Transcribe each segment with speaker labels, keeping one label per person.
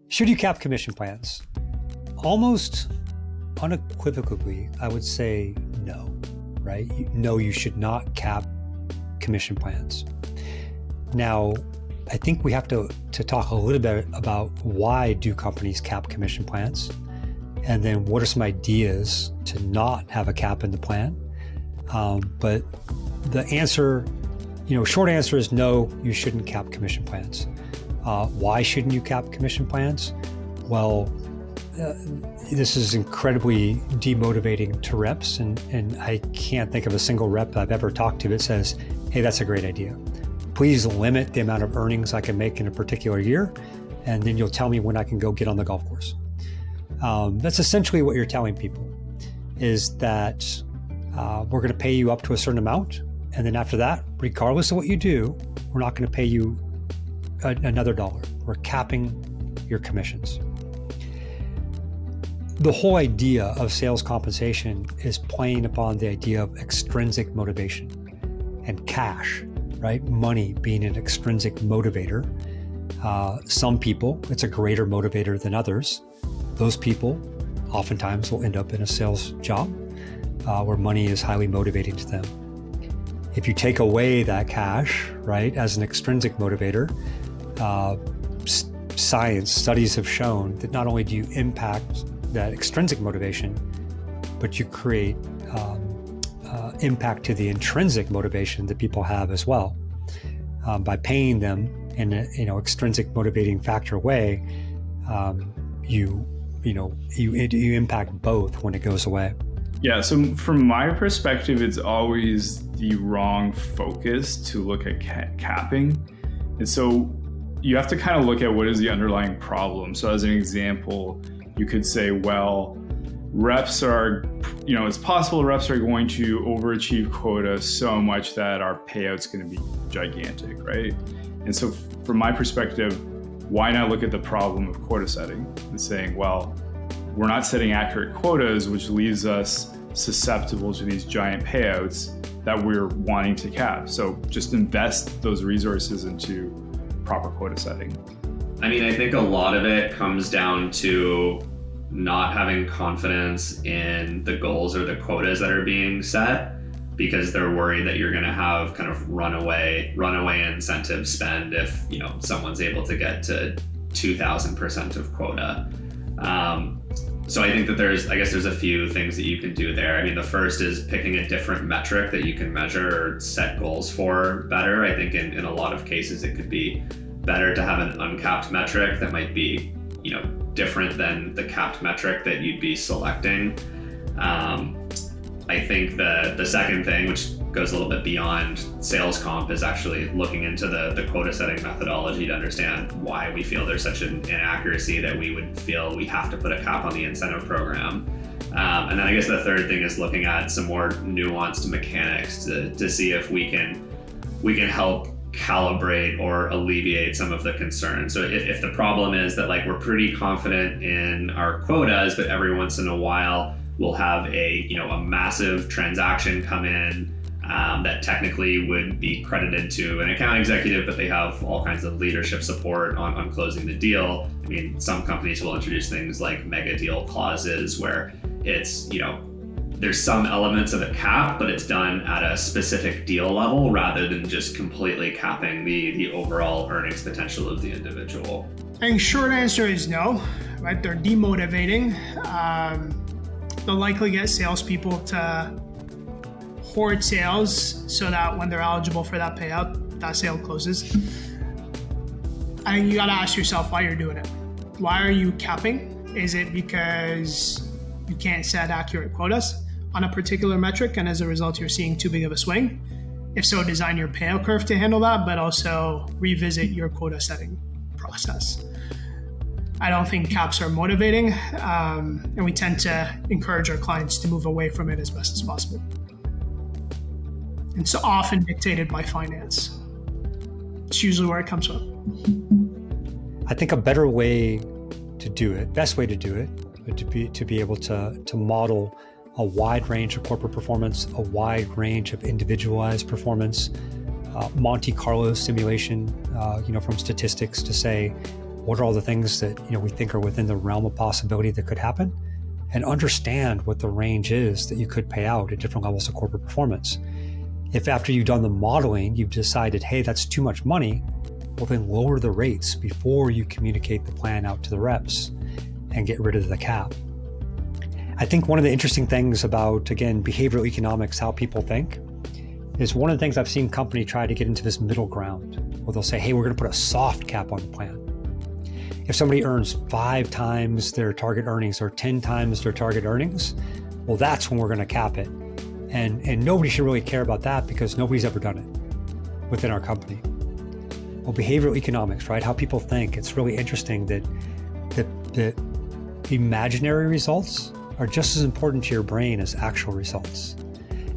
Speaker 1: Should you cap commission plans? Almost unequivocally, I would say no, right? No, you should not cap commission plans. Now, I think we have to talk a little bit about why do companies cap commission plans, and then what are some ideas to not have a cap in the plan. But the answer, short answer is no, you shouldn't cap commission plans. Why shouldn't you cap commission plans? Well, this is incredibly demotivating to reps, and I can't think of a single rep I've ever talked to that says, hey, that's a great idea. Please limit the amount of earnings I can make in a particular year, and then you'll tell me when I can go get on the golf course. That's essentially what you're telling people, is that we're going to pay you up to a certain amount, and then after that, regardless of what you do, we're not going to pay you another dollar. We're capping your commissions. The whole idea of sales compensation is playing upon the idea of extrinsic motivation and cash, right? Money being an extrinsic motivator. Some people, it's a greater motivator than others. Those people oftentimes will end up in a sales job where money is highly motivating to them. If you take away that cash, right, as an extrinsic motivator, studies have shown that not only do you impact that extrinsic motivation, but you create impact to the intrinsic motivation that people have as well. By paying them in a extrinsic motivating factor way, you impact both when it goes away.
Speaker 2: Yeah, so from my perspective, it's always the wrong focus to look at capping. And so you have to kind of look at what is the underlying problem. So as an example, you could say, well, reps are, it's possible reps are going to overachieve quota so much that our payout's going to be gigantic, right? And so from my perspective, why not look at the problem of quota setting and saying, well, we're not setting accurate quotas, which leaves us susceptible to these giant payouts that we're wanting to cap. So just invest those resources into proper quota setting.
Speaker 3: I mean, I think a lot of it comes down to not having confidence in the goals or the quotas that are being set, because they're worried that you're going to have kind of runaway incentive spend if someone's able to get to 2,000% of quota. So I think that there's a few things that you can do there. I mean, the first is picking a different metric that you can measure or set goals for better. I think in a lot of cases it could be better to have an uncapped metric that might be different than the capped metric that you'd be selecting. I think the second thing, which goes a little bit beyond sales comp, is actually looking into the quota setting methodology to understand why we feel there's such an inaccuracy that we would feel we have to put a cap on the incentive program. And then I guess the third thing is looking at some more nuanced mechanics to see if we can help calibrate or alleviate some of the concerns. So if the problem is that we're pretty confident in our quotas, but every once in a while we'll have a massive transaction come in that technically would be credited to an account executive, but they have all kinds of leadership support on closing the deal. I mean, some companies will introduce things like mega deal clauses where it's, there's some elements of a cap, but it's done at a specific deal level rather than just completely capping the overall earnings potential of the individual.
Speaker 4: I think short answer is no, right? They're demotivating. They'll likely get salespeople to hoard sales so that when they're eligible for that payout, that sale closes. I think you got to ask yourself why you're doing it. Why are you capping? Is it because you can't set accurate quotas on a particular metric, and as a result, you're seeing too big of a swing? If so, design your payout curve to handle that, but also revisit your quota setting process. I don't think caps are motivating, and we tend to encourage our clients to move away from it as best as possible. It's often dictated by finance. It's usually where it comes from.
Speaker 1: I think a better way to do it, best way to do it, would to be able to model a wide range of corporate performance, a wide range of individualized performance, Monte Carlo simulation, from statistics to say, what are all the things that we think are within the realm of possibility that could happen, and understand what the range is that you could pay out at different levels of corporate performance. If after you've done the modeling, you've decided, hey, that's too much money, well then lower the rates before you communicate the plan out to the reps and get rid of the cap. I think one of the interesting things about, again, behavioral economics, how people think, is one of the things I've seen company try to get into this middle ground where they'll say, hey, we're going to put a soft cap on the plan. If somebody earns 5 times their target earnings or 10 times their target earnings, well, that's when we're going to cap it. And nobody should really care about that because nobody's ever done it within our company. Well, behavioral economics, right? How people think. It's really interesting that the imaginary results are just as important to your brain as actual results.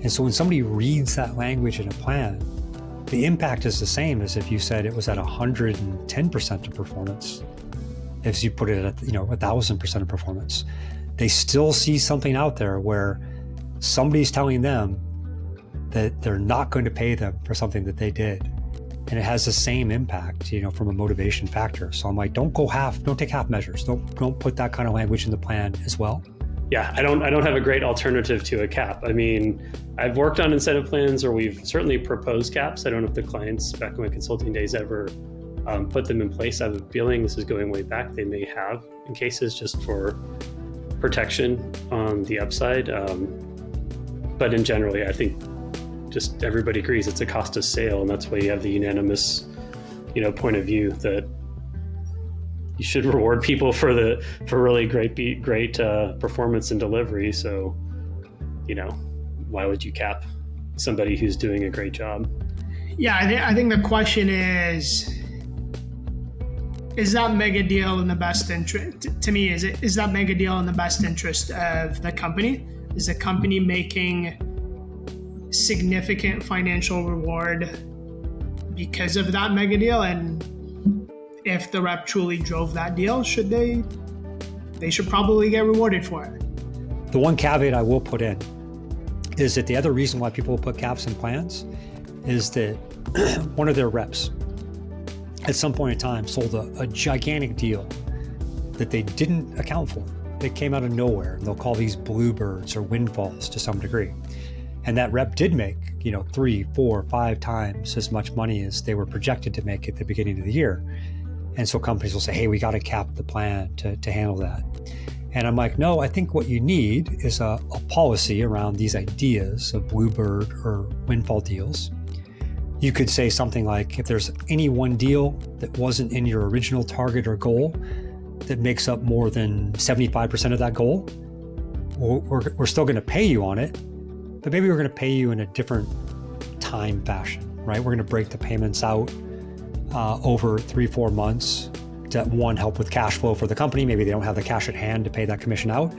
Speaker 1: And so when somebody reads that language in a plan, the impact is the same as if you said it was at 110% of performance, if you put it at 1,000% of performance. They still see something out there where somebody's telling them that they're not going to pay them for something that they did. And it has the same impact, from a motivation factor. So I'm like, don't take half measures. Don't put that kind of language in the plan as well.
Speaker 5: Yeah, I don't have a great alternative to a cap. I mean, I've worked on incentive plans, or we've certainly proposed caps. I don't know if the clients back in my consulting days ever put them in place. I have a feeling this is going way back. They may have in cases just for protection on the upside. But in generally, I think just everybody agrees it's a cost of sale, and that's why you have the unanimous, point of view that you should reward people for really great performance and delivery. So, why would you cap somebody who's doing a great job?
Speaker 4: Yeah, I think the question is that mega deal in the best interest? To me, is that mega deal in the best interest of the company? Is the company making significant financial reward because of that mega deal? And if the rep truly drove that deal, they should probably get rewarded for it.
Speaker 1: The one caveat I will put in is that the other reason why people will put caps in plans is that one of their reps at some point in time sold a gigantic deal that they didn't account for. It came out of nowhere. They'll call these bluebirds or windfalls to some degree. And that rep did make, 3, 4, 5 times as much money as they were projected to make at the beginning of the year. And so companies will say, hey, we got to cap the plan to handle that. And I'm like, no, I think what you need is a policy around these ideas of bluebird or windfall deals. You could say something like, if there's any one deal that wasn't in your original target or goal that makes up more than 75% of that goal, we're still going to pay you on it, but maybe we're going to pay you in a different time fashion, right? We're going to break the payments out over 3-4 months to, one, help with cash flow for the company. Maybe they don't have the cash at hand to pay that commission out,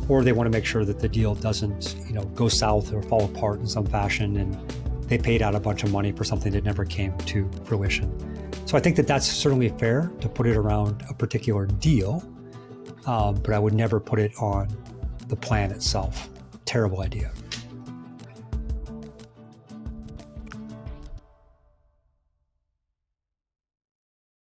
Speaker 1: or they want to make sure that the deal doesn't, go south or fall apart in some fashion, and they paid out a bunch of money for something that never came to fruition. So I think that that's certainly fair to put it around a particular deal, but I would never put it on the plan itself. Terrible idea.